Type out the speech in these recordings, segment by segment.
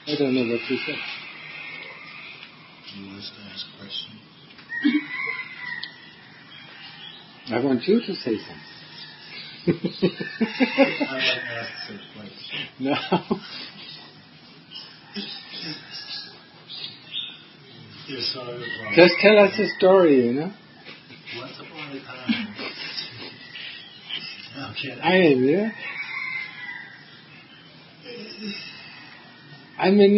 I don't know what you said. You want us to ask questions? I want you to say something. I want to ask some questions. No. Just tell us a story, you know. Once upon a time. Okay. Yeah. I mean,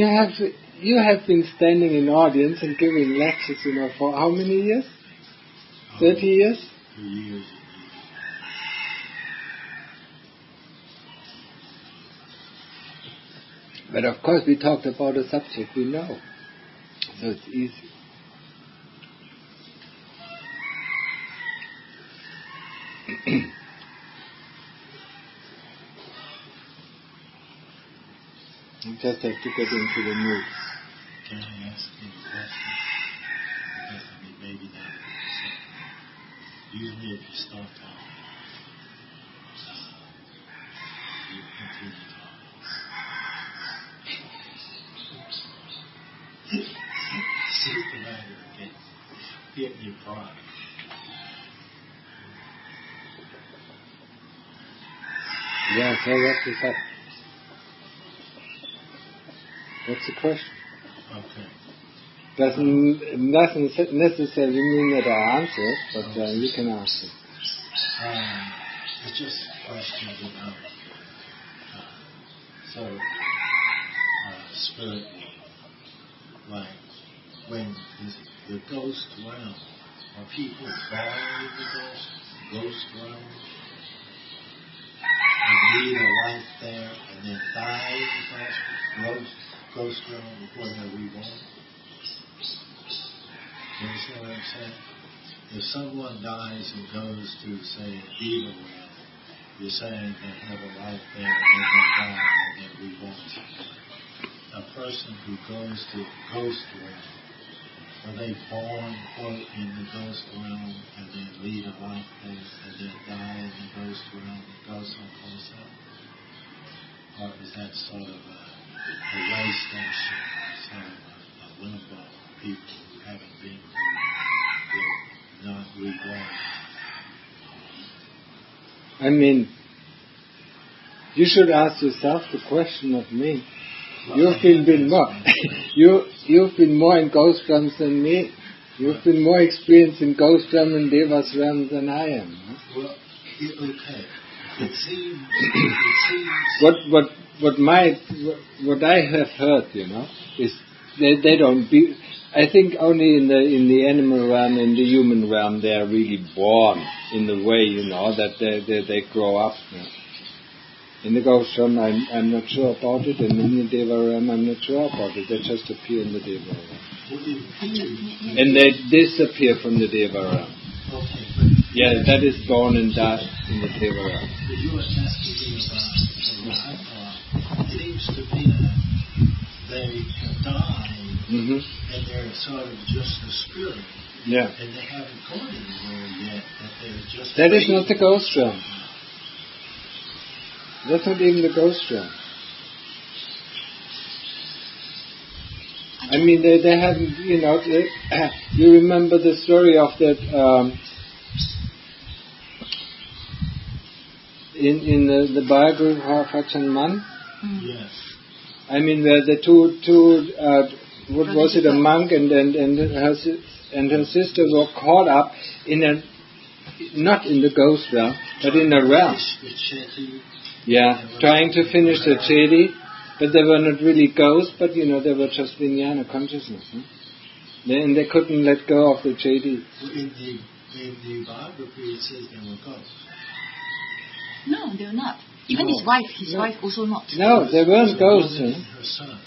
you have been standing in audience and giving lectures, you know, for how many years? 30 years? For years. But of course, we talked about a subject we know, so it's easy. You just have to get into the mood. Can I ask you a question? Because maybe not. Usually, if you start talking, you continue talking. Systematic again. Get your pride. Yeah, so wrap this up. What's the question? Okay. Doesn't necessarily mean that I answer it, but you can answer. It's just questions about spirit world. Like when the ghost realm, are people born in the ghost realm and lead a life there and then die in the ghost realm before they're reborn? You understand what I'm saying? If someone dies and goes to, say, a diva realm, you're saying they have a life there and then they die and they're reborn. A person who goes to the ghost realm, are they born, quote, in the ghost realm and then lead a life there and then die in the ghost realm and go someplace else? Or is that sort of a way station, sort of a limbo for people who haven't been not reborn? I mean, you should ask yourself the question of me. You've been more. You've been more in ghost realms than me. You've been more experienced in ghost realm and devas realms than I am. Huh? Well, okay. It seems. What I have heard, you know, is they don't be. I think only in the animal realm, in the human realm, they are really born in the way, you know, that they grow up. You know. In the ghost realm, I'm not sure about it, and in the Deva realm, I'm not sure about it. They just appear in the Deva realm. And they disappear from the Deva realm. Yeah, that is born and died in the Deva realm. But you were asking me about I thought it seems to be that they die, and they're sort of just a spirit. Yeah. And they haven't gone anywhere yet, but they're just... That is not the ghost realm. That's not even the ghost realm. I mean, they haven't, you know, you remember the story of that, in the biography of Ajahn Mun? Yes. I mean, where the two what was it, a monk and her sister were caught up in not in the ghost realm, but in a realm. Yeah, trying to finish the Chedi, but they were not really ghosts, but you know, they were just vijnana consciousness. Huh? And they couldn't let go of the Chedi. In the biography it says they were ghosts. No, they're not. Even his wife also not. No, they weren't ghosts. Her son.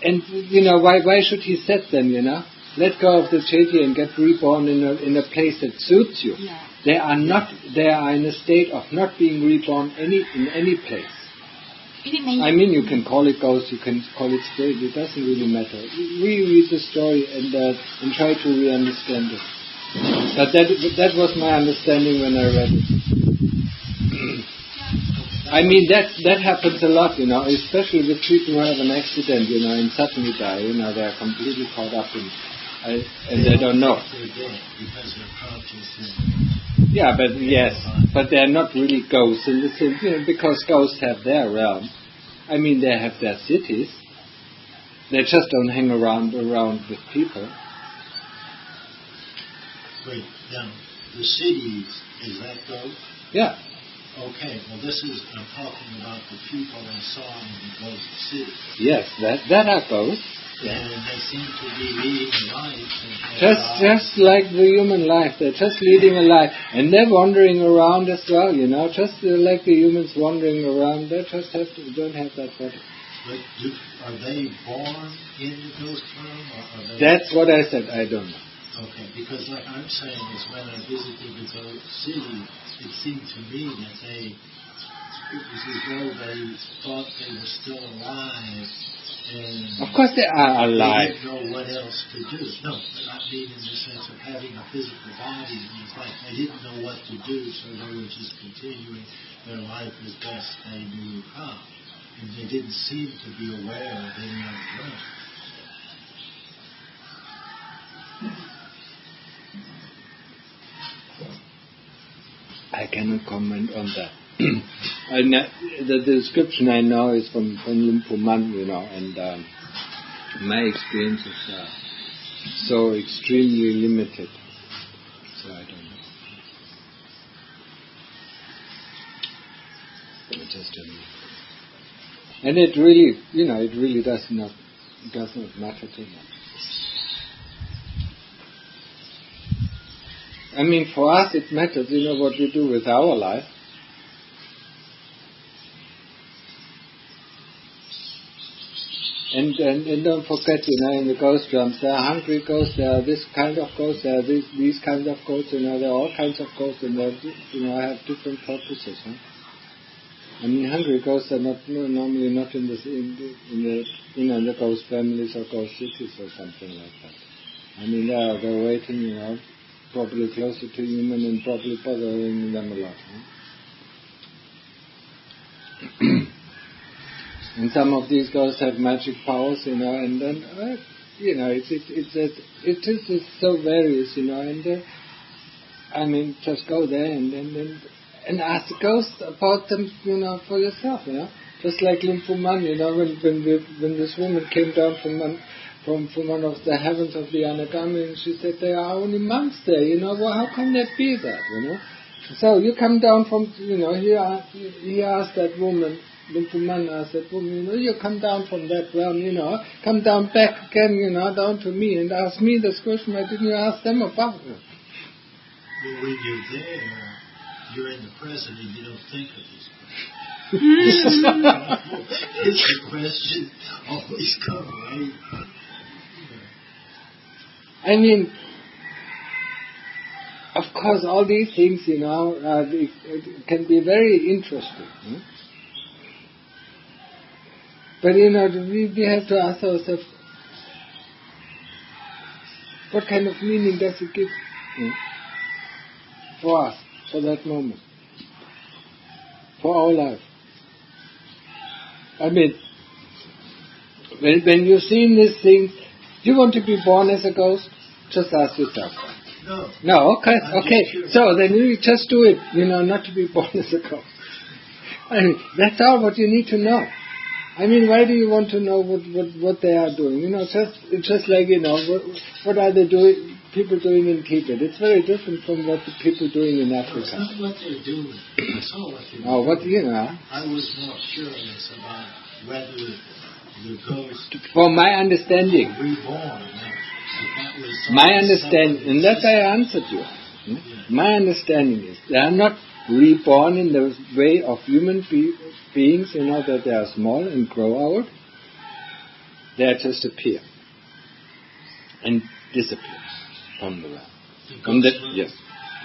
And you know, why should he set them, you know? Let go of the Chedi and get reborn in a place that suits you. Yeah. They are in a state of not being reborn in any place. I mean, you can call it ghost, you can call it spirit, it doesn't really matter. We read the story and try to re-understand it. But that was my understanding when I read it. I mean, that happens a lot, especially with people who have an accident, and suddenly die, they're completely caught up in, and they don't know. They're dead because they're conscious. Yeah, but they're not really ghosts in the sense, because ghosts have their realm. I mean, they have their cities. They just don't hang around with people. Wait, now, the cities, is that ghost? Yeah. Okay, well I'm talking about the people I saw in the ghost city. Yes, that are ghosts. Yeah. And they seem to be leading a life. Just like the human life, they're just leading a life. And they're wandering around as well, just like the humans wandering around. They just don't have that body. But are they born in the ghost realm? Or are they... That's what I said, I don't know. Okay, because like I'm saying is when I visited the ghost city, it seemed to me that it was as though they thought they were still alive. And of course they are alive. They didn't know what else to do. No, but not being in the sense of having a physical body. It's like they didn't know what to do, so they were just continuing their life as best they knew how. And they didn't seem to be aware of any other realm. I cannot comment on that. The description I know is from Lumpu Man, and my experiences are so extremely limited. So I don't know. I just don't know. And it really does not matter too much. I mean, for us it matters, what we do with our life. And don't forget, in the ghost realms, there are hungry ghosts, there are this kind of ghosts, there are these kinds of ghosts, there are all kinds of ghosts, and they have different purposes. Huh? I mean, hungry ghosts are normally not in the ghost families or ghost cities or something like that. I mean, they're waiting, probably closer to human and probably bothering them a lot. Huh? And some of these ghosts have magic powers, and then it's so various, and I mean, just go there and ask the ghost about them, for yourself, Just like Lumpu Man, when this woman came down from one of the heavens of the Anagami, and she said there are only monks there, well, how can that be that, So you come down from, he asked that woman, Lumpu Man asked that woman, you come down from that realm, come down back again, down to me and ask me this question, why didn't you ask them about it? Well, when you're there, you're in the present and you don't think of this question. It's the question always come, right? I mean, of course, all these things, it can be very interesting. But, we have to ask ourselves, what kind of meaning does it give for us, for that moment, for our life? I mean, when you've seen these things, do you want to be born as a ghost? Just ask yourself. No, okay. So then you just do it, not to be born as a ghost. I mean, that's all what you need to know. I mean, why do you want to know what they are doing? It's just like, what are they doing? People doing in Tibet. It's very different from what the people doing in Africa. It's not what they're doing. It's not what they're doing. Oh, I was more curious about whether the ghost. For my understanding. Reborn. My understanding, and that I answered you. My understanding is they are not reborn in the way of human beings, that they are small and grow out. They just appear and disappear from the realm. Yes.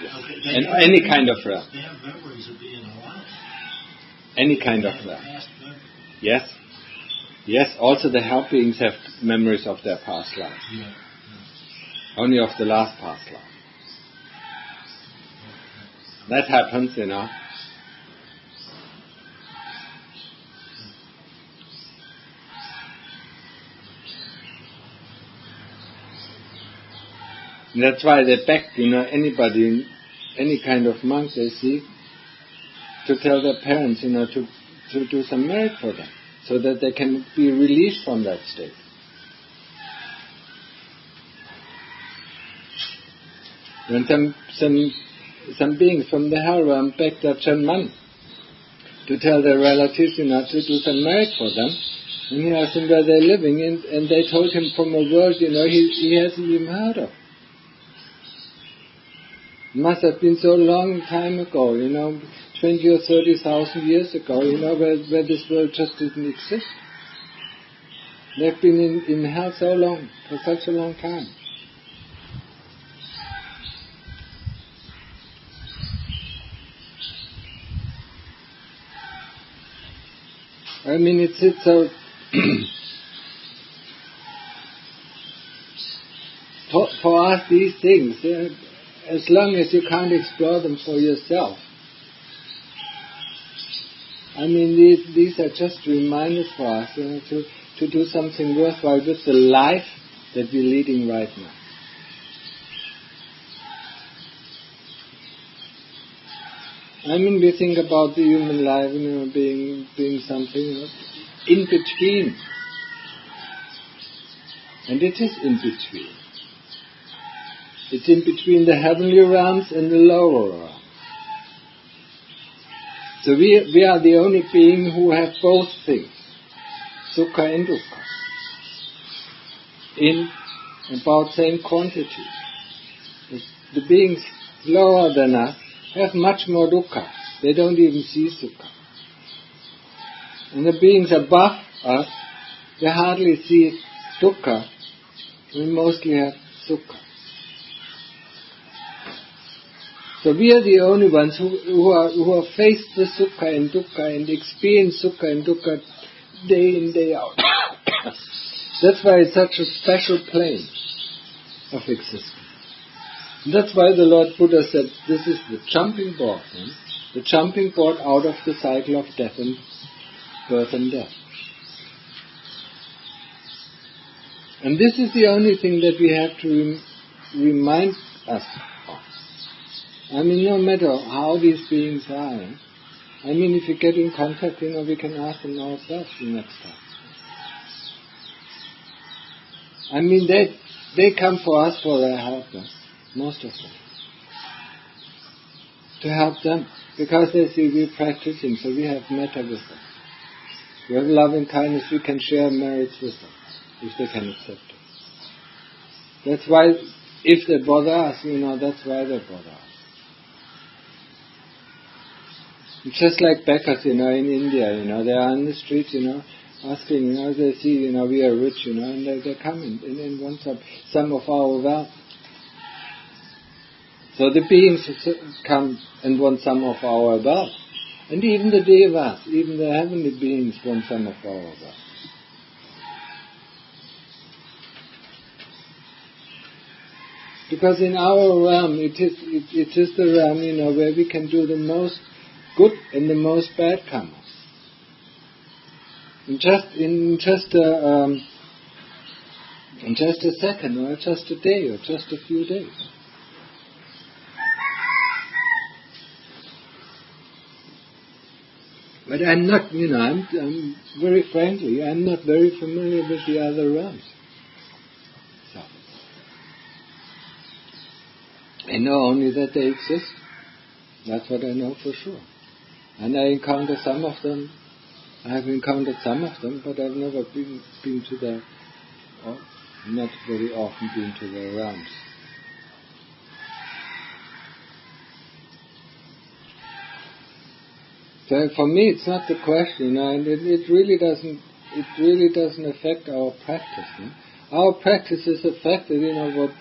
Okay, and any kind of realm. They have memories of being alive. Any kind of realm. Yes. Yes, also the help beings have memories of their past life. Yeah. Only of the last past life. That happens, And that's why they beg, anybody, any kind of monk they see, to tell their parents, to do some merit for them, so that they can be released from that state. When some beings from the hell realm begged Ajahn Mun to tell their relatives, to do some merit for them, and he asked them where they're living, and they told him from a world, he hasn't even heard of. It must have been so long time ago, 20 or 30,000 years ago, where this world just didn't exist. They've been in hell so long, for such a long time. I mean, it's so... for us, these things, as long as you can't explore them for yourself, I mean, these are just reminders for us, to do something worthwhile with the life that we're leading right now. I mean, we think about the human life, being something in between. And it is in between. It's in between the heavenly realms and the lower realms. So we are the only being who have both things, sukha and dukkha, in about same quantity. The beings lower than us have much more dukkha. They don't even see sukha. And the beings above us, they hardly see dukkha. We mostly have sukha. So we are the only ones who are faced with sukha and dukkha and experience sukha and dukkha day in, day out. That's why it's such a special plane of existence. And that's why the Lord Buddha said this is the jumping board, the jumping board out of the cycle of death and birth and death. And this is the only thing that we have to remind us of. I mean, no matter how these beings are, I mean, if you get in contact, we can ask them ourselves the next time. I mean, they come for us for their help, most of them. To help them, because they see we're practicing, so we have metta with them. We have love and kindness, we can share merits with them, if they can accept it. That's why, if they bother us, that's why they bother us. It's just like beggars, in India, they are on the streets, asking, they see, we are rich, and they come and want some of our wealth. So the beings come and want some of our wealth. And even the devas, even the heavenly beings want some of our wealth. Because in our realm, it is the realm, where we can do the most good and the most bad karmas. In just a second, or just a day, or just a few days. But I'm not, I'm very frankly, I'm not very familiar with the other realms. So, I know only that they exist. That's what I know for sure. And I encounter some of them. I have encountered some of them, but I've never been to their, or not very often been to their realms. So for me, it's not the question, and it really doesn't affect our practice. Our practice is affected, what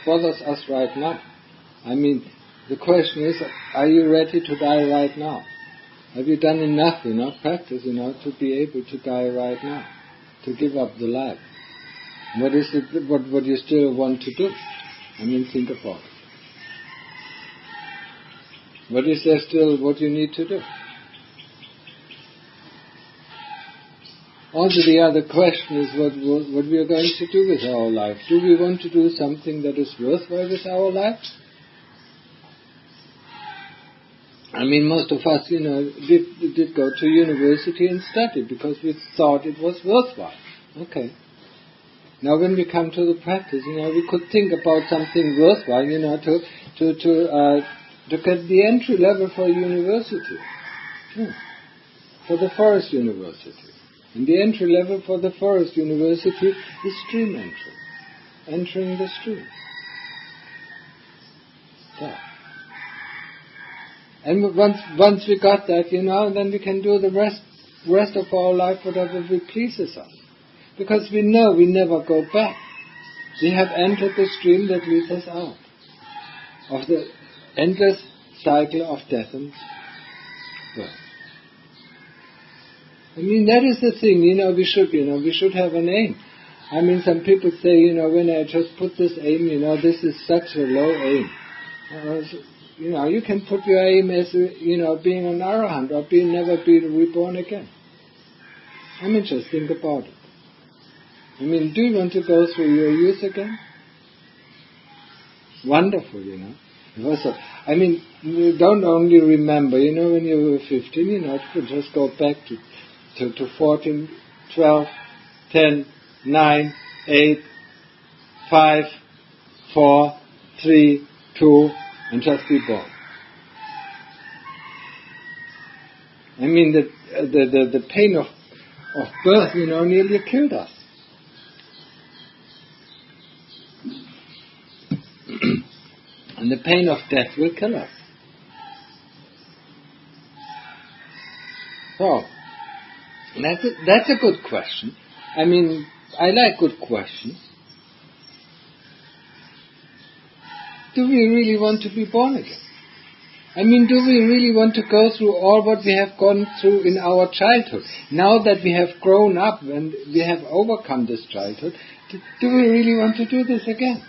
bothers us right now. I mean, the question is, are you ready to die right now? Have you done enough, practice, to be able to die right now, to give up the life? What is it? What you still want to do? I mean, think about it. What is there still? What you need to do? Also the other question is what we are going to do with our life. Do we want to do something that is worthwhile with our life? I mean, most of us, did go to university and study because we thought it was worthwhile. Okay. Now when we come to the practice, we could think about something worthwhile, to get the entry level for a university. For the forest university. And the entry level for the forest university is stream entry. Entering the stream. So. And once we got that, then we can do the rest of our life whatever pleases us. Because we know we never go back. We have entered the stream that leads us out of the endless cycle of death and birth. I mean, that is the thing, we should have an aim. I mean, some people say, when I just put this aim, this is such a low aim. You can put your aim as, being an arahant or never be reborn again. I mean, just think about it. I mean, do you want to go through your youth again? Wonderful, Also, I mean, you don't only remember, when you were 15, you could just go back to 14, 12, 10, 9, 8, 5, 4, 3, 2, and just be born. I mean, the pain of birth, nearly killed us. And the pain of death will kill us. So, that's a good question. I mean, I like good questions. Do we really want to be born again? I mean, do we really want to go through all what we have gone through in our childhood? Now that we have grown up and we have overcome this childhood, do we really want to do this again?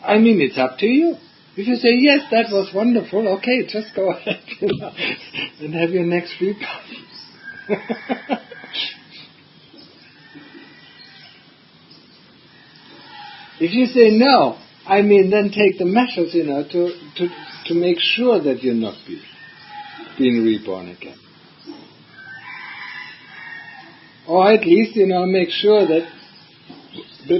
I mean, it's up to you. If you say, yes, that was wonderful, okay, just go ahead and have your next rebirth. If you say no, I mean, then take the measures, to make sure that you're not being reborn again. Or at least, make sure that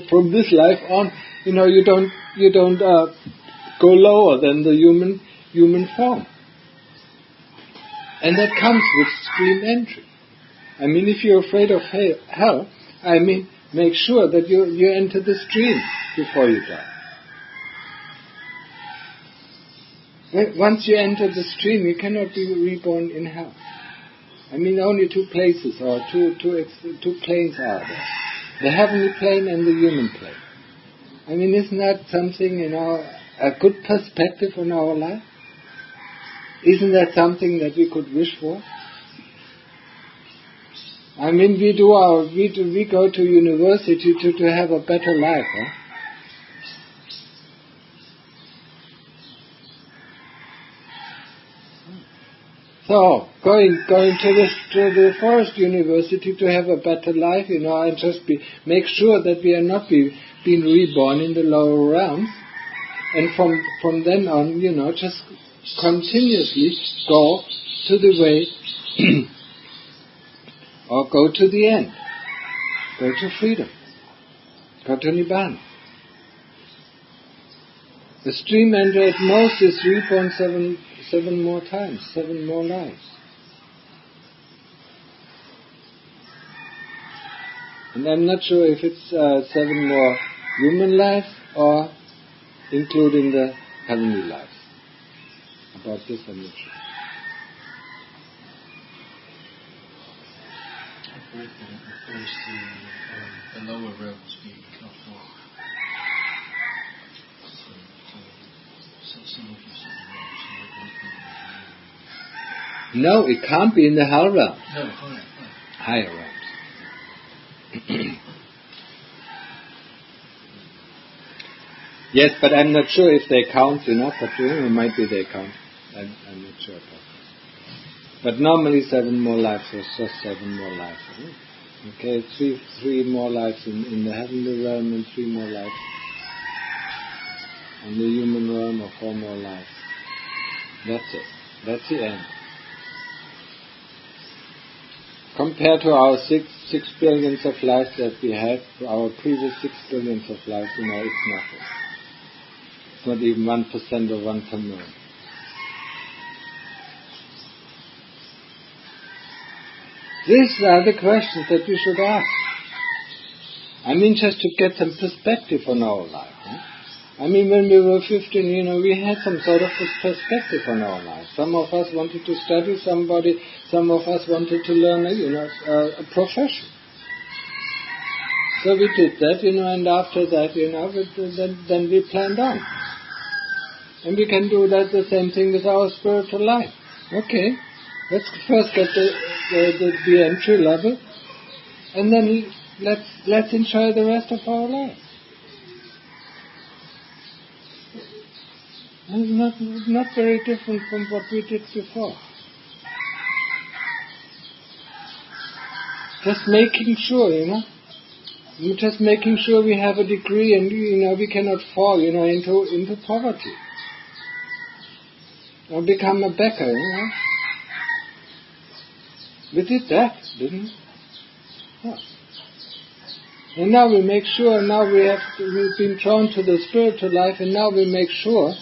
from this life on, you don't go lower than the human form. And that comes with stream entry. I mean, if you're afraid of hell, I mean, make sure that you enter the stream before you die. Once you enter the stream, you cannot be reborn in hell. I mean, only two places or two planes are there: the heavenly plane and the human plane. I mean, isn't that something, a good perspective on our life? Isn't that something that we could wish for? I mean, we go to university to have a better life, huh? So, going to the forest university to have a better life, and just make sure that we are not being reborn in the lower realms, and from then on, just continuously go to the way, or go to the end, go to freedom, go to Nibbana. The stream ender at most is reborn seven more times, 7 more lives. And I'm not sure if it's 7 more human lives or including the heavenly lives. About this I'm not sure. I've read that it refers to the lower realms being cut off. So some of us no, it can't be in the higher realms. No, higher realms. Yes, but I'm not sure if they count, but it might be they count. I'm not sure about that. But normally 7 more lives is just 7 more lives. Okay, three more lives in the heavenly realm and 3 more lives in the human realm, or 4 more lives. That's it. That's the end. Compared to our 6 billions of lives that we had, our previous 6 billions of lives, it's nothing. It's not even 1% of 1 per million. These are the questions that we should ask. Just to get some perspective on our life. When we were 15, we had some sort of perspective on our life. Some of us wanted to study somebody, some of us wanted to learn, a profession. So we did that, and after that, then we planned on. And we can do that the same thing with our spiritual life. Okay, let's first get the entry level, and then let's enjoy the rest of our life. It's not very different from what we did before. Just making sure, just making sure we have a degree, and we cannot fall, into poverty or become a beggar. We did that, didn't we? Yeah. And now we make sure. Now we've been drawn to the spiritual life, and now we make sure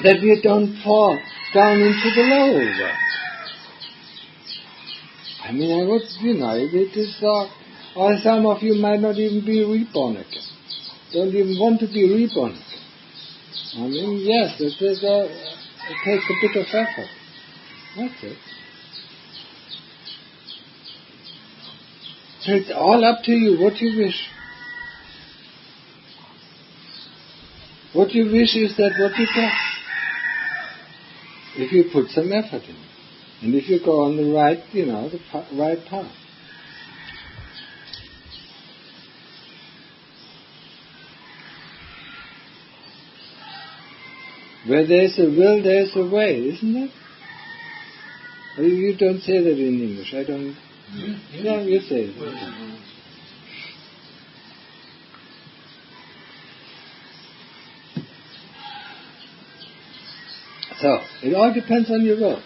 that we don't fall down into the lower world. It is, or some of you might not even be reborn again. Don't even want to be reborn again. Yes, it takes a bit of effort. That's it. So it's all up to you what you wish. What you wish is that what you get. If you put some effort in it. And if you go on the right, the right path. Where there's a will, there's a way, isn't it? Or you don't say that in English. I don't. Yeah, you say it. So, it all depends on your will.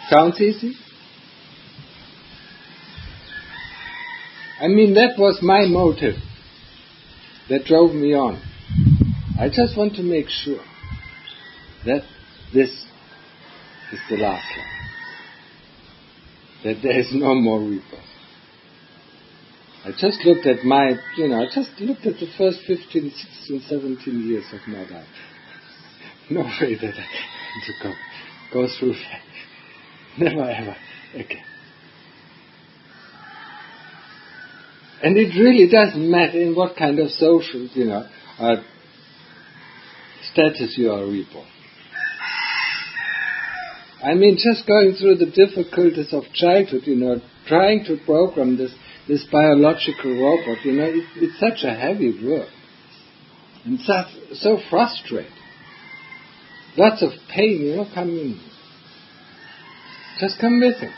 Sounds easy? That was my motive that drove me on. I just want to make sure that this is the last life. That there is no more rebirth. I just looked at the first 15, 16, 17 years of my life. No way that I want to go through that. Never ever again. And it really doesn't matter in what kind of social, status you are reborn. Just going through the difficulties of childhood, trying to program this biological robot, it's such a heavy work. And so frustrating. Lots of pain, coming. Just come with it.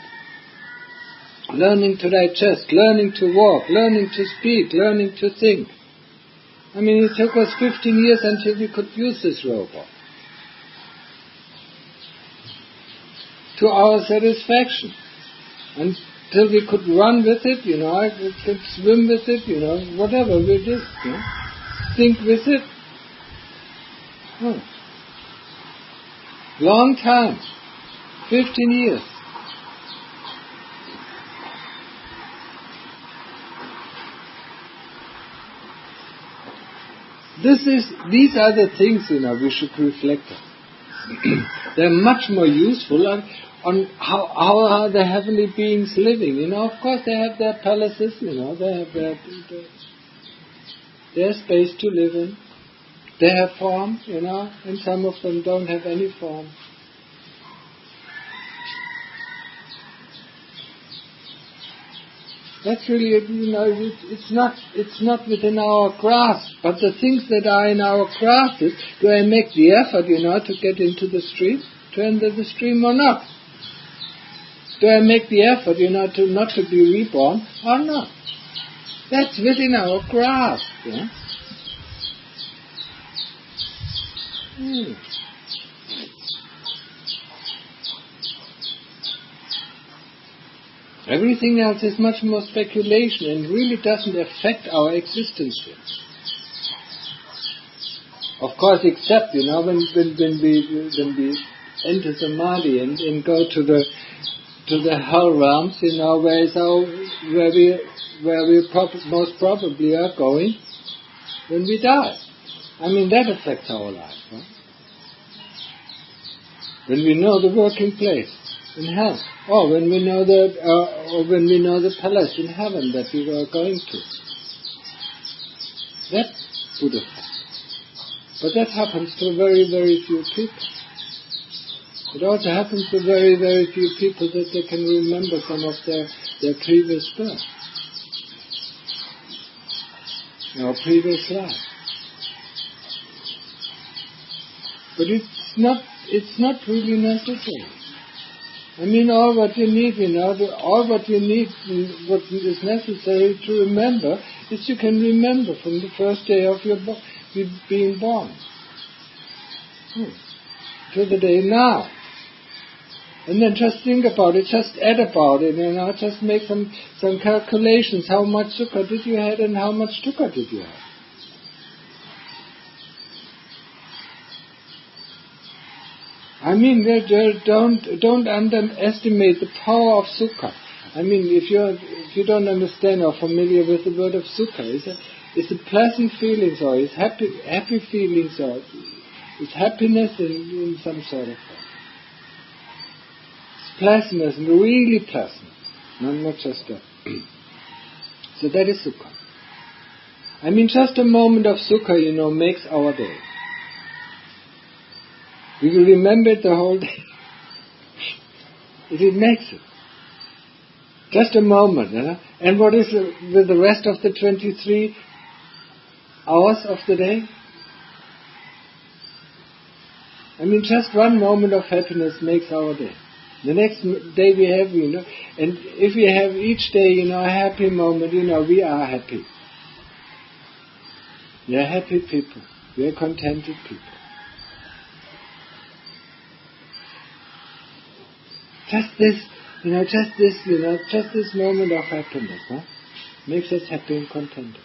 Learning to digest, learning to walk, learning to speak, learning to think. It took us 15 years until we could use this robot. To our satisfaction. Until we could run with it, could swim with it, whatever we did. Think with it. Long time. 15 years. These are the things, we should reflect on. They're much more useful on how are the heavenly beings living. Of course they have their palaces, they have their space to live in. They have form, and some of them don't have any form. That's really, it's not within our grasp. But the things that are in our grasp is, do I make the effort, to get into the stream, to enter the stream or not? Do I make the effort, to not to be reborn or not? That's within our grasp. Yeah? Everything else is much more speculation and really doesn't affect our existence here. Of course, except, when we enter samadhi and go to the hell realms, where we most probably are going when we die. That affects our life. Right? When we know the working place in hell, or when we know the palace in heaven that we were going to, that would affect. But that happens to very, very few people. It also happens to very, very few people that they can remember some of their previous birth, or previous life. But it's not really necessary. All what you need, what is necessary to remember is you can remember from the first day of your being born to the day now. And then just think about it, just add about it, just make some calculations. How much sukha did you have and how much dukkha did you have? Don't underestimate the power of sukha. If you don't understand or familiar with the word of sukha, it's a pleasant feelings, or it's happy feelings, or it's happiness in some sort of way. It's pleasantness, and really pleasant, not just that. So that is sukha. Just a moment of sukha, makes our day. We will remember it the whole day. It makes it. Just a moment. And what is with the rest of the 23 hours of the day? Just one moment of happiness makes our day. The next day we have, and if we have each day, a happy moment, we are happy. We are happy people. We are contented people. Just this moment of happiness, makes us happy and contented.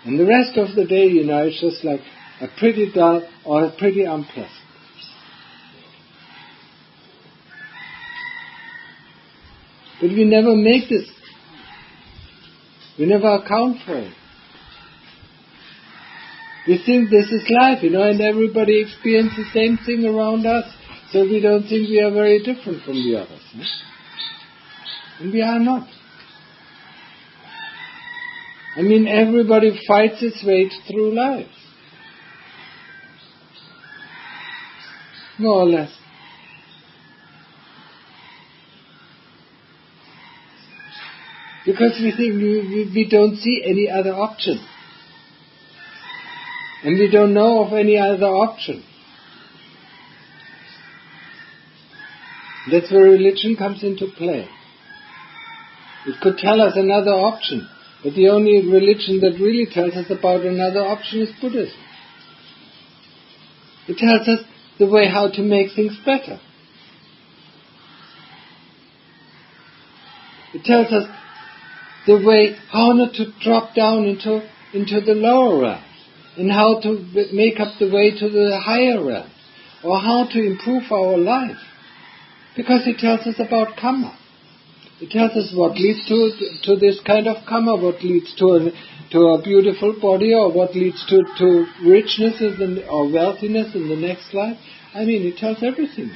And the rest of the day, it's just like a pretty dull or a pretty unpleasant. But we never make this. We never account for it. We think this is life, and everybody experiences the same thing around us. So we don't think we are very different from the others. And we are not. Everybody fights its way through life. More or less. Because we think we don't see any other option. And we don't know of any other option. That's where religion comes into play. It could tell us another option, but the only religion that really tells us about another option is Buddhism. It tells us the way how to make things better. It tells us the way how not to drop down into the lower realms, and how to make up the way to the higher realms, or how to improve our life. Because it tells us about karma. It tells us what leads to this kind of karma, what leads to a beautiful body, or what leads to richness or wealthiness in the next life. It tells everything.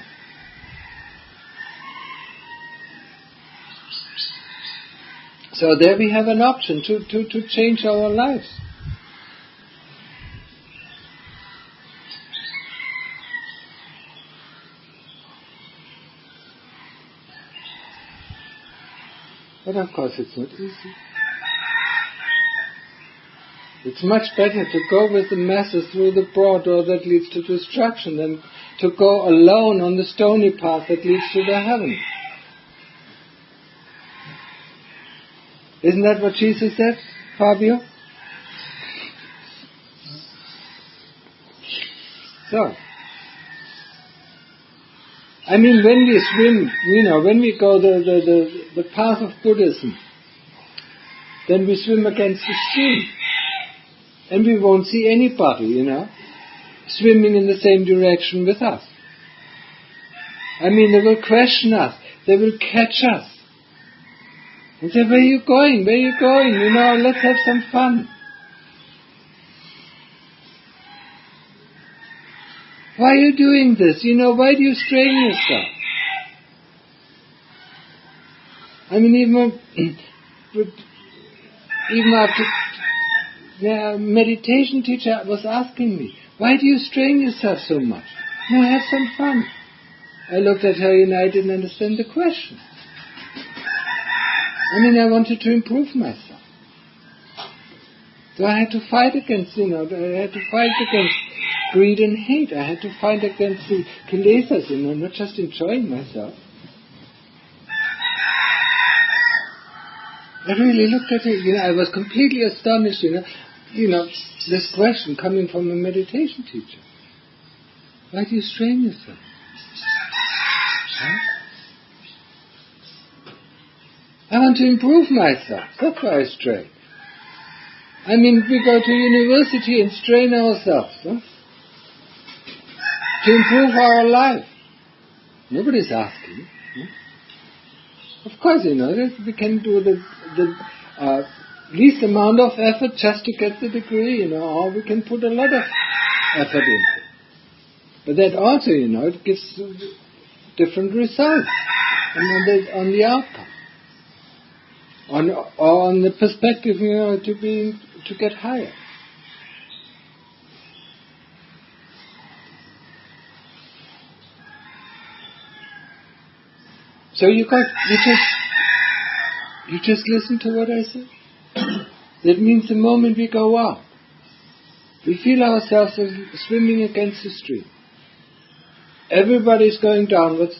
So there we have an option to change our lives. But of course it's not easy. It's much better to go with the masses through the broad door that leads to destruction than to go alone on the stony path that leads to the heaven. Isn't that what Jesus said, Fabio? So, I mean, when we swim, when we go the path of Buddhism, then we swim against the stream. And we won't see anybody, swimming in the same direction with us. I mean, they will question us. They will catch us. And say, where are you going? Where are you going? Let's have some fun. Why are you doing this? Why do you strain yourself? I mean, even after the meditation teacher was asking me, why do you strain yourself so much? No, have some fun. I looked at her and I didn't understand the question. I mean, I wanted to improve myself. So I had to fight against, I had to fight against greed and hate. I had to fight against the kilesas, not just enjoying myself. I really looked at it, I was completely astonished, this question coming from a meditation teacher. Why do you strain yourself? Huh? I want to improve myself. That's why I strain. I mean, we go to university and strain ourselves, to improve our life. Nobody's asking. Of course, we can do the least amount of effort just to get the degree, or we can put a lot of effort in. But that also, it gives different results on the outcome. On the perspective, to get higher. So you just listen to what I said. That means the moment we go out, we feel ourselves as swimming against the stream. Everybody's going downwards.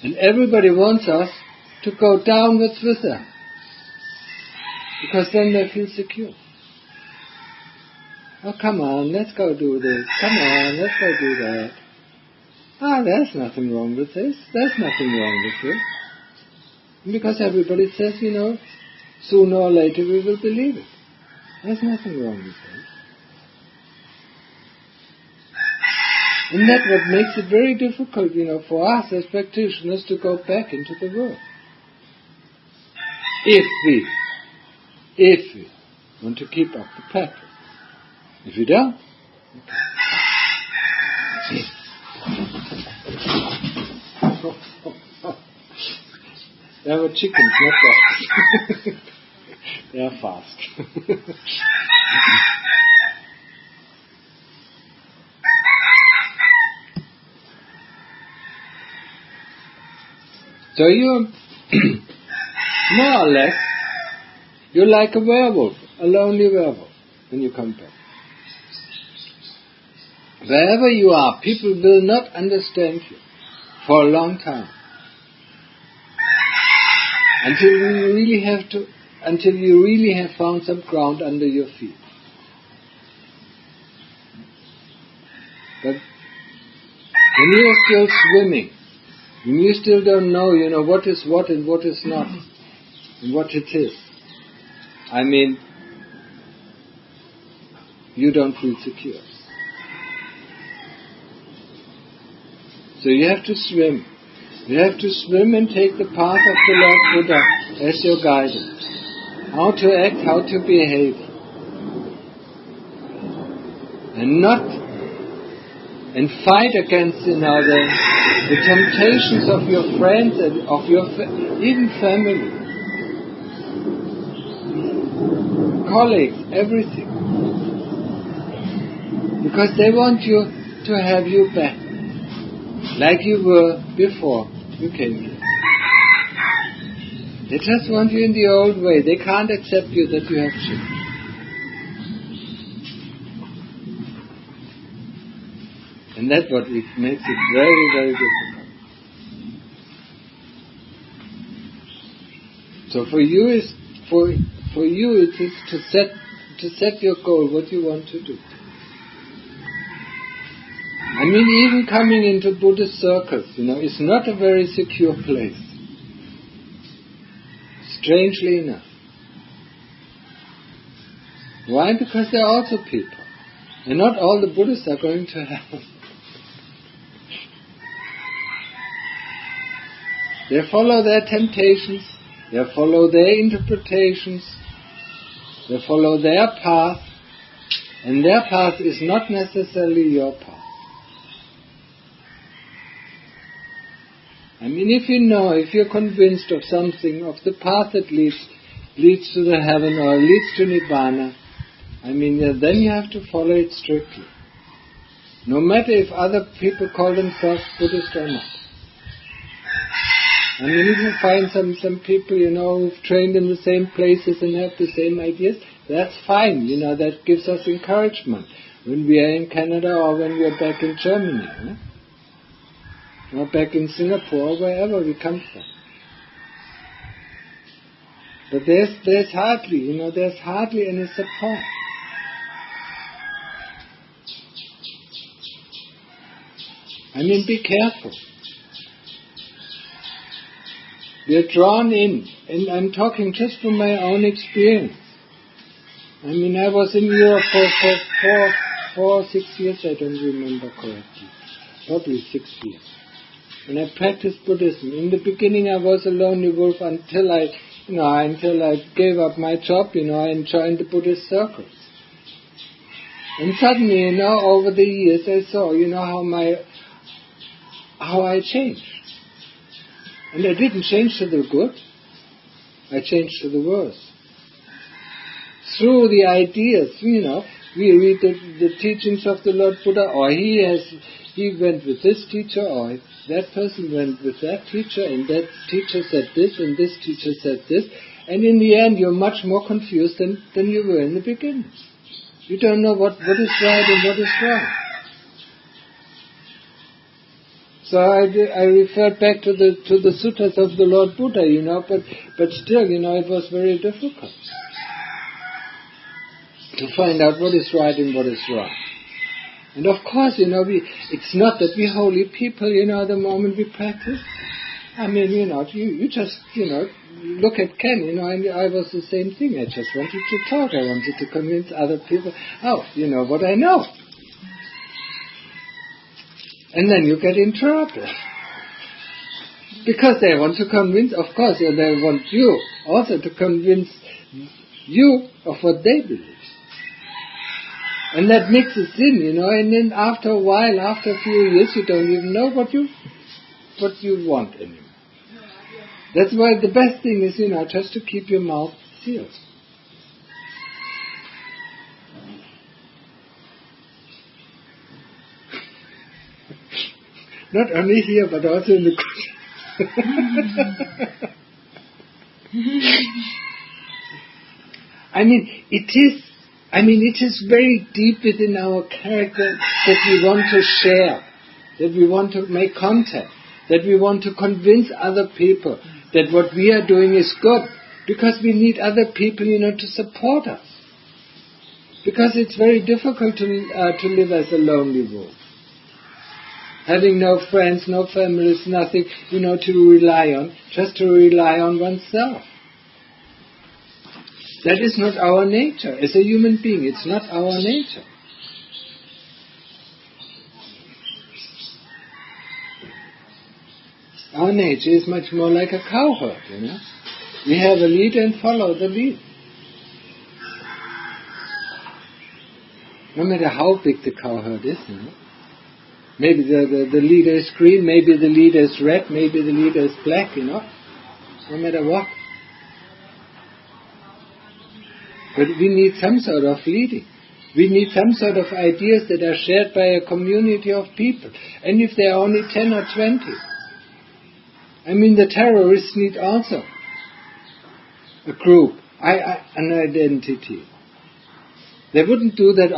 And everybody wants us to go downwards with them. Because then they feel secure. Oh, come on, let's go do this. Come on, let's go do that. There's nothing wrong with this. There's nothing wrong with this. Because everybody says, sooner or later we will believe it. There's nothing wrong with this. And that's what makes it very difficult, for us as practitioners to go back into the world. If we want to keep up the practice. If we don't, okay. There were chickens, not dogs. They are fast. So you, more or less, you're like a werewolf, a lonely werewolf, when you come back. Wherever you are, people will not understand you for a long time. Until you really have found some ground under your feet. But when you are still swimming, when you still don't know, what is what and what is not, and what it is, I mean, you don't feel secure. So you have to swim. You have to swim and take the path of the Lord Buddha as your guidance. How to act, how to behave. And fight against, the temptations of your friends and of your even family. Colleagues, everything. Because they want you to have you back. Like you were before you came here. They just want you in the old way. They can't accept you that you have changed. And that's what it makes it very, very difficult. So for you it is to set your goal, what you want to do. I mean, even coming into Buddhist circles, is not a very secure place. Strangely enough. Why? Because they're also people. And not all the Buddhists are going to hell. They follow their temptations, they follow their interpretations, they follow their path, and their path is not necessarily your path. I mean, if you're convinced of something, of the path that leads to the heaven or leads to Nibbana, I mean, then you have to follow it strictly. No matter if other people call themselves Buddhist or not. I mean, if you find some people, who've trained in the same places and have the same ideas, that's fine. That gives us encouragement when we are in Canada or when we are back in Germany. Or back in Singapore, or wherever we come from. But there's hardly any support. I mean, be careful. We are drawn in, and I'm talking just from my own experience. I mean, I was in Europe for 4 or 6 years, I don't remember correctly. Probably 6 years. And I practiced Buddhism. In the beginning I was a lonely wolf until I gave up my job, and joined the Buddhist circles. And suddenly, over the years I saw, how I changed. And I didn't change to the good, I changed to the worse. Through the ideas, we read the teachings of the Lord Buddha, or he went with this teacher, or that person went with that teacher, and that teacher said this, and this teacher said this, and in the end you're much more confused than you were in the beginning. You don't know what is right and what is wrong. So I referred back to the suttas of the Lord Buddha, but still, it was very difficult to find out what is right and what is wrong. And of course, it's not that we holy people, the moment we practice. I mean, you just, look at Ken, and I was the same thing. I just wanted to talk. I wanted to convince other people, what I know. And then you get in trouble. Because they want to convince, of course, they want you also to convince you of what they believe. And that mixes in, and then after a while, after a few years, you don't even know what you want anymore. That's why the best thing is, just to keep your mouth sealed. Not only here, but also in the it is very deep within our character that we want to share, that we want to make contact, that we want to convince other people that what we are doing is good, because we need other people, to support us. Because it's very difficult to live as a lonely wolf. Having no friends, no families, nothing, to rely on, just to rely on oneself. That is not our nature. As a human being, it's not our nature. Our nature is much more like a cowherd, We have a leader and follow the lead. No matter how big the cowherd is, Maybe the leader is green, maybe the leader is red, maybe the leader is black, No matter what. But we need some sort of leading. We need some sort of ideas that are shared by a community of people. And if there are only 10 or 20, the terrorists need also a group, an identity. They wouldn't do that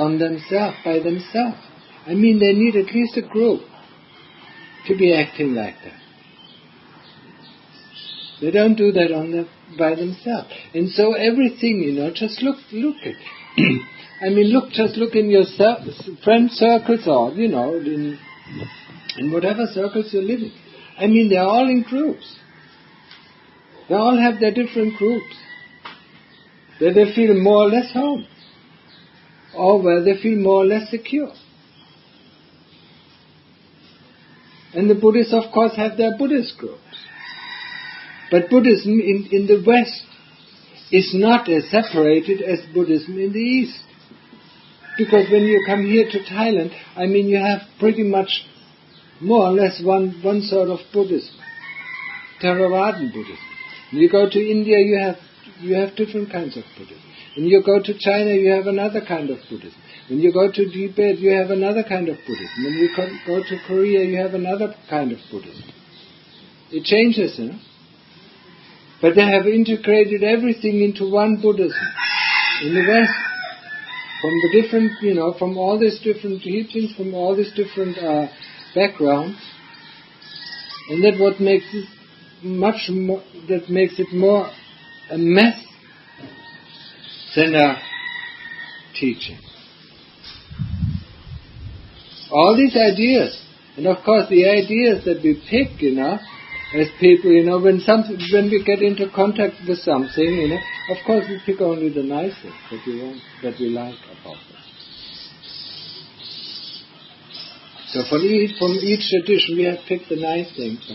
by themselves. I mean, they need at least a group to be acting like that. They don't do that by themselves. And so everything, just look at I mean, just look in your friend circles or, in whatever circles you're living. I mean, they're all in groups. They all have their different groups. Where they feel more or less home. Or where they feel more or less secure. And the Buddhists, of course, have their Buddhist groups. But Buddhism in the West is not as separated as Buddhism in the East. Because when you come here to Thailand, I mean, you have pretty much more or less one sort of Buddhism. Theravadan Buddhism. When you go to India, you have different kinds of Buddhism. When you go to China, you have another kind of Buddhism. When you go to Tibet, you have another kind of Buddhism. When you go to Korea, you have another kind of Buddhism. It changes, But they have integrated everything into one Buddhism. In the West, from the different, from all these different teachings, from all these different backgrounds, and that what makes it more a mess than a teaching. All these ideas, and of course the ideas that we pick, as people, when we get into contact with something, of course we pick only the nice things that we like about it. So from each tradition we have picked the nice things,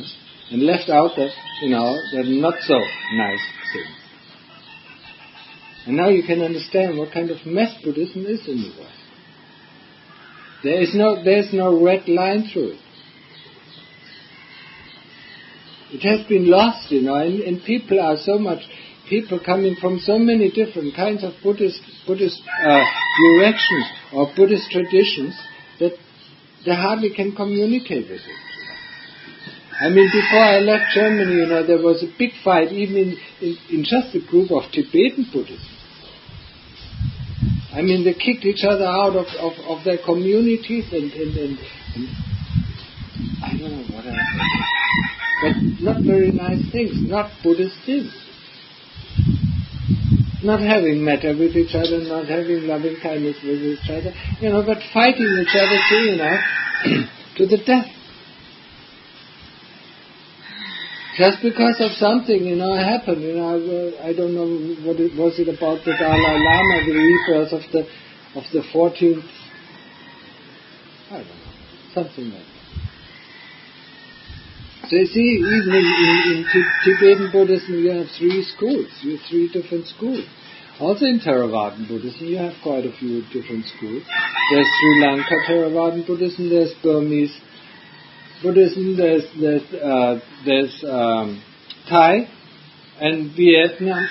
and left out the not so nice things. And now you can understand what kind of mess Buddhism is in the West. There's no red line through it. It has been lost, and people coming from so many different kinds of Buddhist directions or Buddhist traditions that they hardly can communicate with it. I mean, before I left Germany, there was a big fight even in just a group of Tibetan Buddhists. I mean, they kicked each other out of their communities and I don't know what else. But not very nice things, not Buddhist things. Not having metta with each other, not having loving kindness with each other, but fighting each other to the death. Just because of something, happened, I don't know what it was about the Dalai Lama, the rebirth of the 14th, I don't know, something like that. So you see, even in Tibetan Buddhism you have three schools, you have three different schools. Also in Theravadan Buddhism you have quite a few different schools. There's Sri Lanka Theravadan Buddhism, there's Burmese Buddhism, there's Thai and Vietnamese,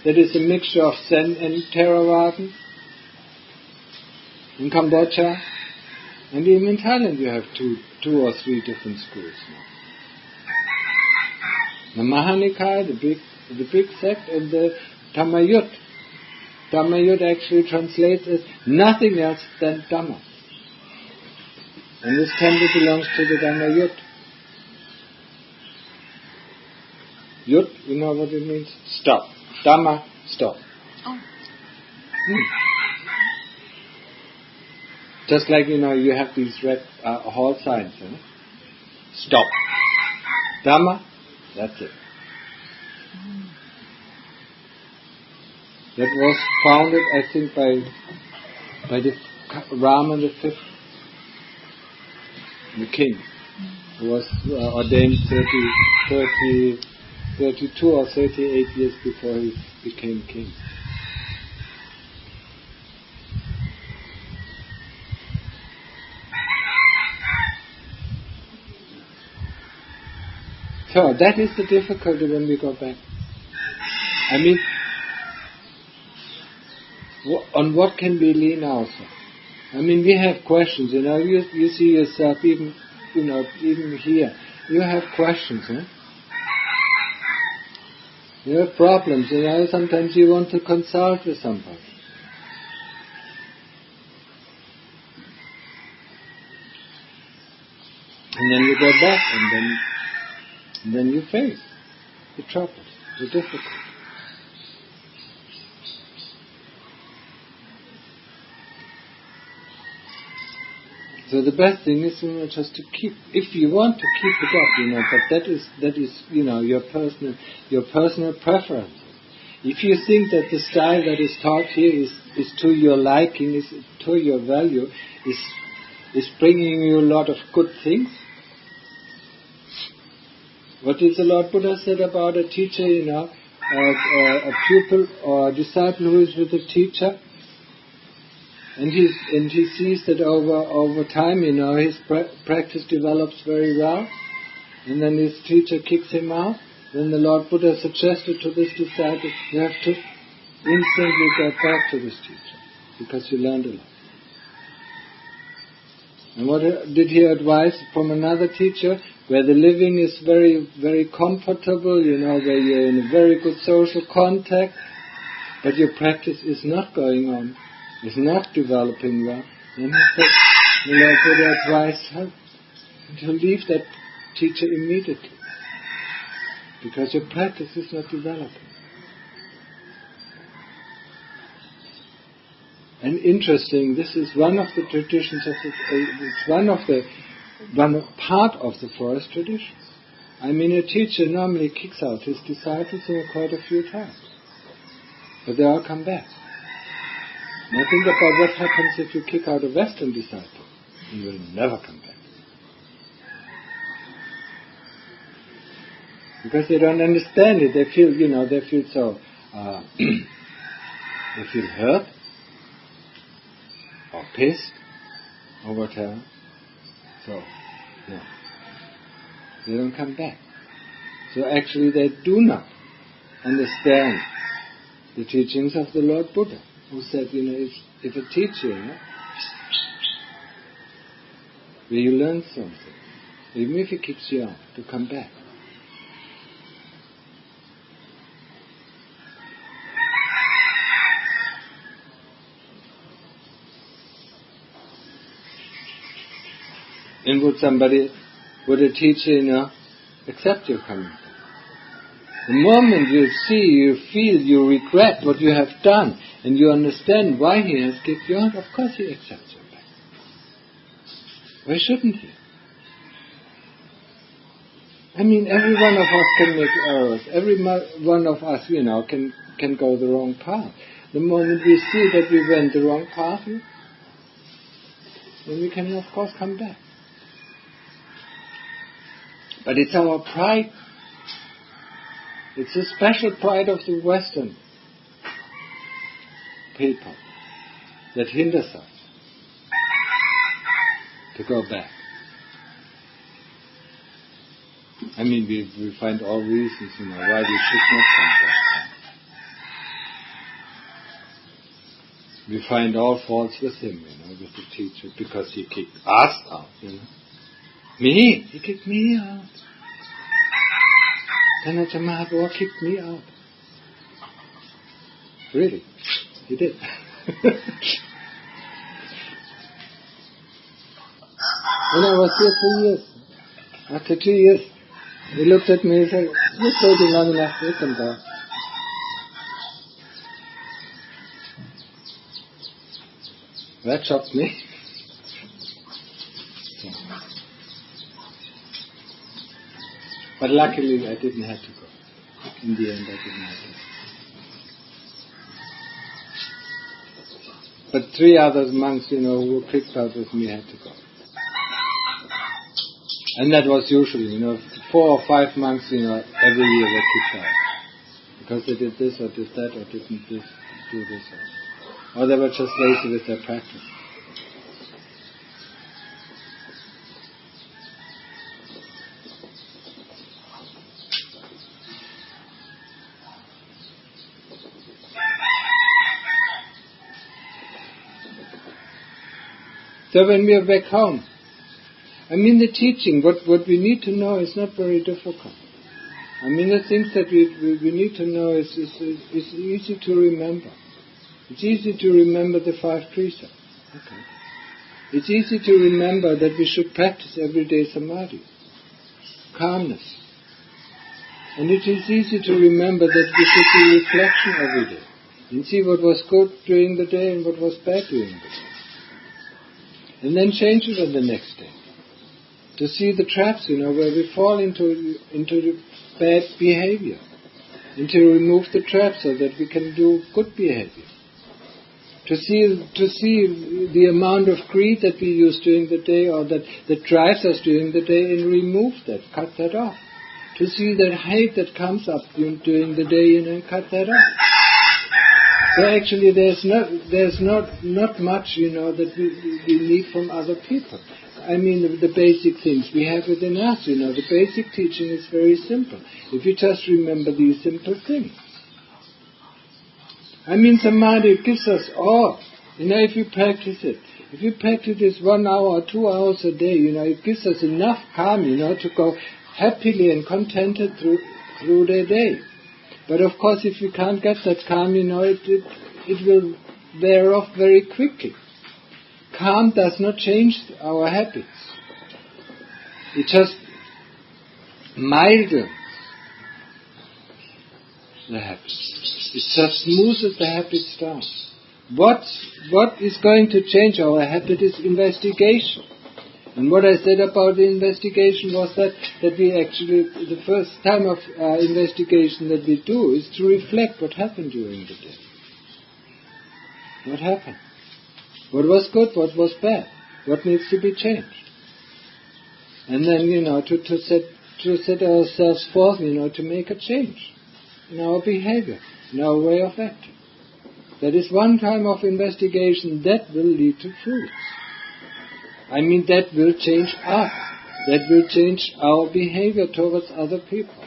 that is a mixture of Zen and Theravadan. In Cambodia, and even in Thailand you have two or three different schools now. The Mahanikai, the big sect, and the Dhammayut. Dhammayut actually translates as nothing else than Dhamma. And this temple belongs to the Dhammayut. Yut, you know what it means? Stop. Dhamma, stop. Oh. Just like, you have these red hall signs. Stop. Dhamma, that's it. That was founded, I think, by the Rama V, the king, who was ordained 32 or 38 years before he became king. So that is the difficulty when we go back. I mean, on what can we lean also? I mean, we have questions, you see yourself even here. You have questions, You have problems, sometimes you want to consult with somebody. And then you go back and then you face the troubles, the difficulties. So the best thing is, just to keep, if you want to keep it up, but that is your personal preference. If you think that the style that is taught here is to your liking, is to your value, is bringing you a lot of good things. What did the Lord Buddha said about a teacher, a pupil or a disciple who is with a teacher? And he sees that over time, his practice develops very well, and then his teacher kicks him out. Then the Lord Buddha suggested to this disciple, you have to instantly get back to this teacher, because you learned a lot. And what did he advise from another teacher? Where the living is very, very comfortable, where you're in a very good social contact, but your practice is not going on, is not developing well, then he said, the Lord Buddha advised her to leave that teacher immediately, because your practice is not developing. And interesting, this is one of the traditions of it's one part of the forest tradition. A teacher normally kicks out his disciples quite a few times, but they all come back. Now think about what happens if you kick out a Western disciple. He will never come back. Because they don't understand it. They feel, so, they feel hurt, or pissed, or whatever. So, they don't come back. So actually they do not understand the teachings of the Lord Buddha, who said, if a teacher, where you learn something, even if he kicks you out, to come back. And would a teacher, accept your coming back? The moment you see, you feel, you regret what you have done, and you understand why he has kicked you out, of course he accepts you back. Why shouldn't he? Every one of us can make errors. Every one of us, can go the wrong path. The moment we see that we went the wrong path, then we can, of course, come back. But it's our pride. It's a special pride of the Western people that hinders us to go back. We find all reasons, why we should not come back. We find all faults with him, with the teacher, because he kicked us out, Me? He kicked me out. Dhamma Mahaprabhu kicked me out. Really? He did. When I was here 2 years, after 2 years, he looked at me and said, "You stayed long enough, you can go." That shocked me. But luckily I didn't have to go. In the end I didn't have to. But 3 other monks, who were kicked out with me had to go. And that was usually, 4 or 5 monks, every year were kicked out. Because they did this or did that or didn't do this. Or they were just lazy with their practice. So when we are back home, the teaching, what we need to know is not very difficult. I mean, the things that we need to know is easy to remember. It's easy to remember the 5 precepts. Okay. It's easy to remember that we should practice everyday samadhi, calmness. And it is easy to remember that we should do reflection every day and see what was good during the day and what was bad during the day. And then change it on the next day. To see the traps, where we fall into the bad behavior. And to remove the traps so that we can do good behavior. To see the amount of greed that we use during the day or that drives us during the day and remove that, cut that off. To see that hate that comes up during the day and cut that off. So actually there's not much, that we need from other people. I mean the basic things we have within us, the basic teaching is very simple. If you just remember these simple things. I mean samadhi gives us all. If you practice it. If you practice this 1 hour or 2 hours a day, it gives us enough calm, to go happily and contented through the day. But of course, if we can't get that calm, it will wear off very quickly. Calm does not change our habits. It just mildens the habits. It just smooths the habits down. What is going to change our habit is investigation. And what I said about the investigation was that we actually, the first time of investigation that we do is to reflect what happened during the day. What happened? What was good? What was bad? What needs to be changed? And then, to set ourselves forth, to make a change in our behavior, in our way of acting. That is one time of investigation that will lead to fruits. I mean, that will change us. That will change our behavior towards other people.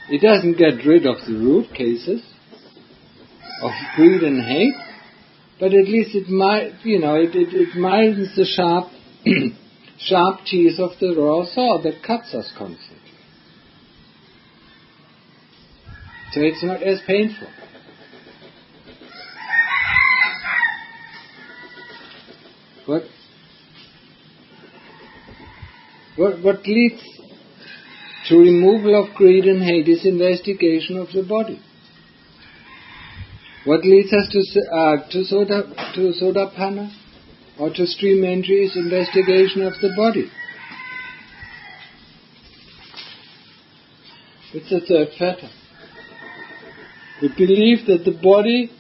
It doesn't get rid of the root cases of greed and hate, but at least it mildens the sharp teeth of the raw saw that cuts us constantly. So it's not as painful. What leads to removal of greed and hate is investigation of the body. What leads us to Sotapanna or to stream entry is investigation of the body. It's the third fetter. We believe that the body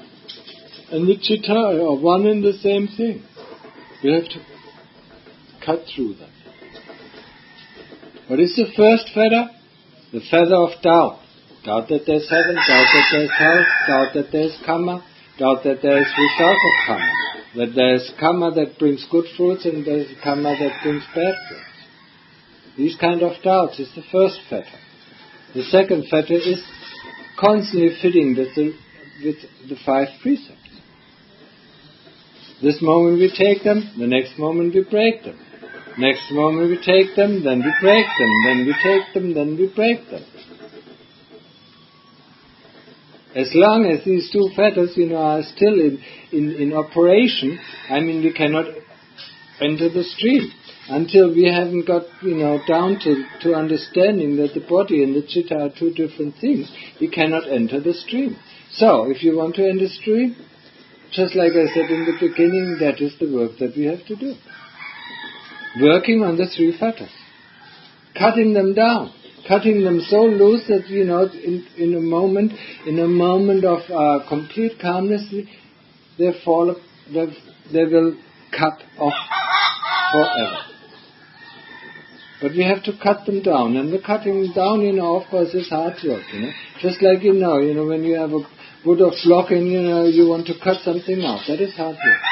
and the citta are one and the same thing. We have to cut through that. What is the first feather? The feather of doubt. Doubt that there's heaven, doubt that there's hell, doubt that there's karma, doubt that there is result of karma. That there's karma that brings good fruits and there's karma that brings bad fruits. These kind of doubts is the first fetter. The second fetter is constantly fitting with the 5 precepts. This moment we take them, the next moment we break them. Next moment we take them, then we break them. Then we take them, then we break them. As long as these 2 fetters, are still in operation, I mean, we cannot enter the stream until we haven't got, down to understanding that the body and the citta are 2 different things. We cannot enter the stream. So, if you want to enter the stream, just like I said in the beginning, that is the work that we have to do. Working on the 3 fetters. Cutting them down. Cutting them so loose that, in a moment of complete calmness, they will cut off forever. But we have to cut them down. And the cutting down, of course, is hard work, Just like, when you have a wood of flock and, you want to cut something off. That is hard work.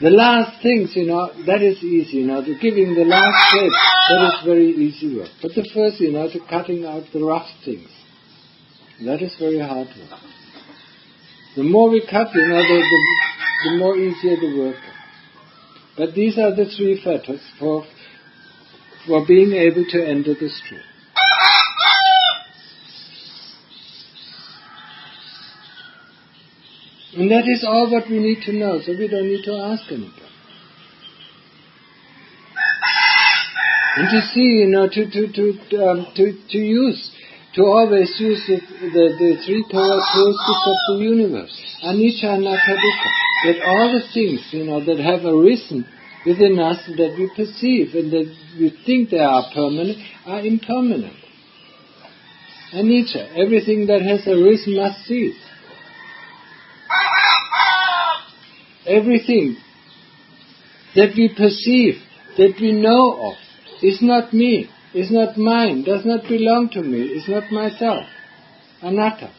The last things, that is easy, the giving the last shape, that is very easy work. But the first, the cutting out the rough things, that is very hard work. The more we cut, the more easier the work is. But these are the 3 fetters for for being able to enter the stream. And that is all what we need to know, so we don't need to ask anybody. And to see, to always use the three characteristics of the universe, anicca, anatta, dukkha, that all the things, that have arisen within us, that we perceive and that we think they are permanent, are impermanent. Anicca, everything that has arisen must cease. Everything that we perceive, that we know of, is not me, is not mine, does not belong to me, is not myself. Anatta.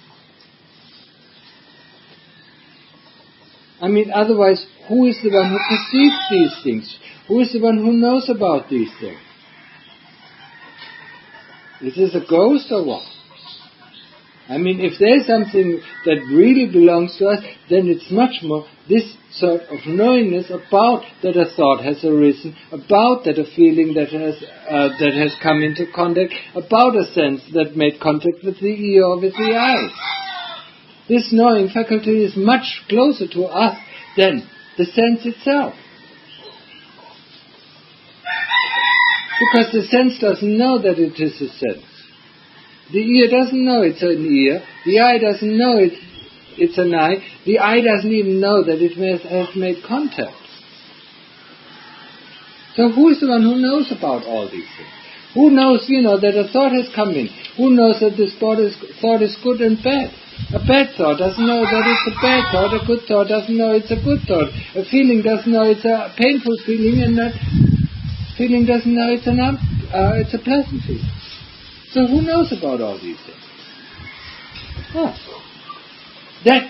Otherwise, who is the one who perceives these things? Who is the one who knows about these things? Is this a ghost or what? If there is something that really belongs to us, then it's much more this sort of knowingness about that a thought has arisen, about that a feeling that has come into contact, about a sense that made contact with the ear or with the eyes. This knowing faculty is much closer to us than the sense itself. Because the sense doesn't know that it is a sense. The ear doesn't know it's an ear. The eye doesn't know it's an eye. The eye doesn't even know that it has made contact. So who is the one who knows about all these things? Who knows, that a thought has come in? Who knows that this thought is good and bad? A bad thought doesn't know that it's a bad thought. A good thought doesn't know it's a good thought. A feeling doesn't know it's a painful feeling, and that feeling doesn't know it's a pleasant feeling. So who knows about all these things? That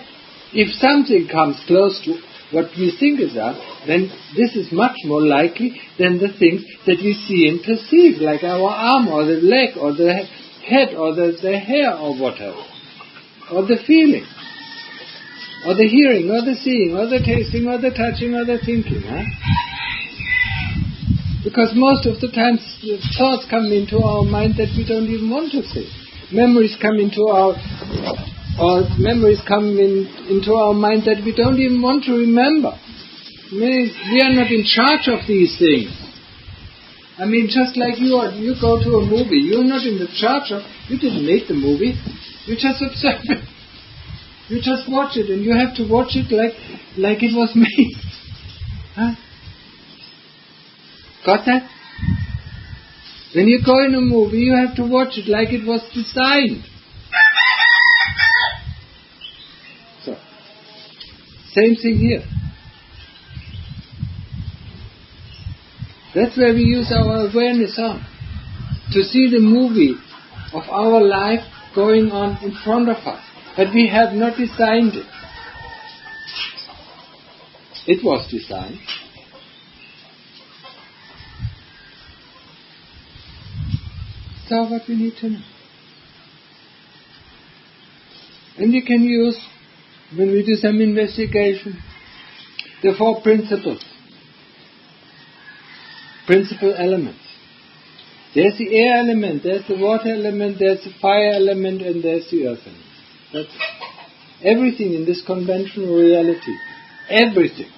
if something comes close to what we think is us, then this is much more likely than the things that we see and perceive, like our arm or the leg or the head or the hair or whatever, or the feeling, or the hearing or the seeing or the tasting or the touching or the thinking. Because most of the times thoughts come into our mind that we don't even want to think. Memories come into our mind that we don't even want to remember. We are not in charge of these things. Just like you go to a movie, you're not in the charge of. You didn't make the movie. You just observe it. You just watch it, and you have to watch it like it was made. Got that? When you go in a movie, you have to watch it like it was designed. So, same thing here. That's where we use our awareness on. To see the movie of our life going on in front of us. But we have not designed it. It was designed. That's what we need to know. And we can use, when we do some investigation, the 4 principles. Principal elements. There's the air element, there's the water element, there's the fire element, and there's the earth element. That's everything in this conventional reality. Everything.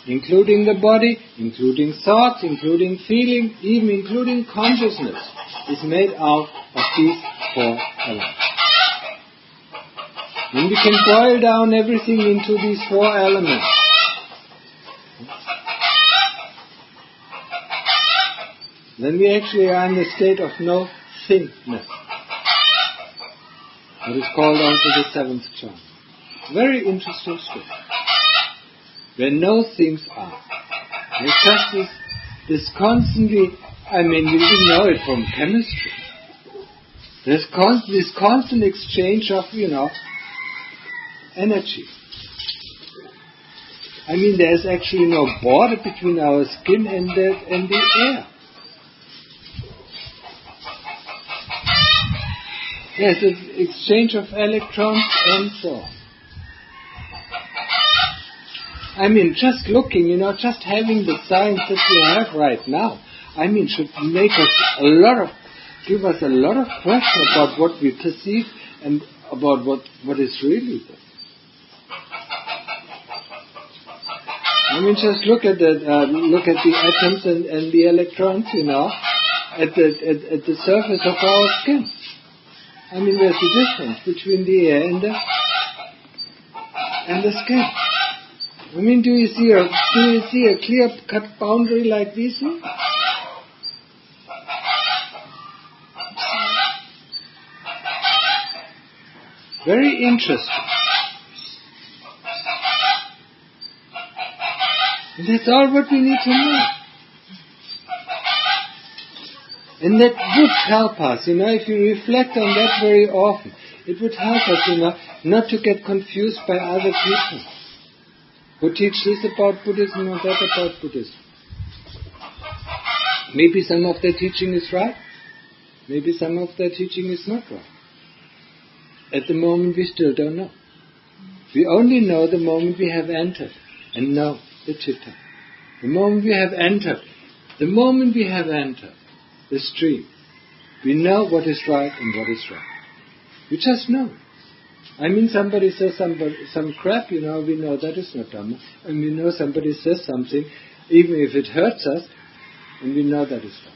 Including the body, including thoughts, including feeling, even including consciousness, is made out of these 4 elements. And we can boil down everything into these 4 elements. Then we actually are in the state of no-thingness. That is called also the 7th chant. Very interesting state. Where no things are. There's just this constantly, we know it from chemistry. There's this constant exchange of, energy. There's actually no border between our skin and the air. There's an exchange of electrons and so on. Just looking, just having the science that we have right now, I mean, should make us give us a lot of question about what we perceive and about what is really there. I mean, just look at the atoms and the electrons, at the surface of our skin. I mean, there's a difference between the air and the skin. I mean, do you see a clear-cut boundary like this one? Very interesting. And that's all what we need to know. And that would help us, if you reflect on that very often. It would help us, not to get confused by other people who teach this about Buddhism and that about Buddhism. Maybe some of their teaching is right. Maybe some of their teaching is not right. At the moment we still don't know. We only know the moment we have entered and know the chitta. The moment we have entered the stream, we know what is right and what is wrong. We just know. I mean, somebody says some crap, we know that is not Dhamma. And we know somebody says something, even if it hurts us, and we know that is wrong.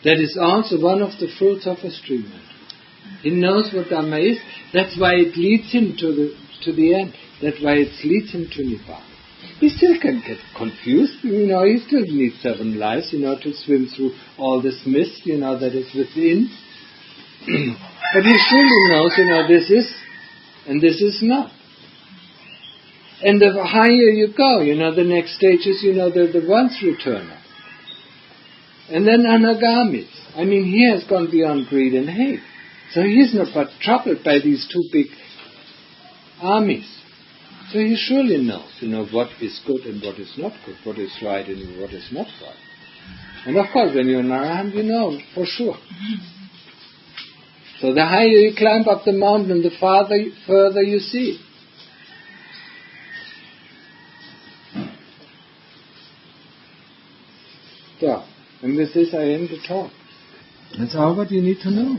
That is also one of the fruits of a stream entry. He knows what Dhamma is. That's why it leads him to the end. That's why it leads him to Nibbana. He still can get confused. He still needs 7 lives, to swim through all this mist, that is within. But he surely knows, this is and this is not. And the higher you go, the next stage is, the once returner. And then anagamis. I mean, he has gone beyond greed and hate. So he's not but troubled by these 2 big armies. So he surely knows, what is good and what is not good, what is right and what is not right. And of course, when you're in Arahant, you know for sure. So the higher you climb up the mountain, the further you see. So, and with this I end the talk. That's all what you need to know.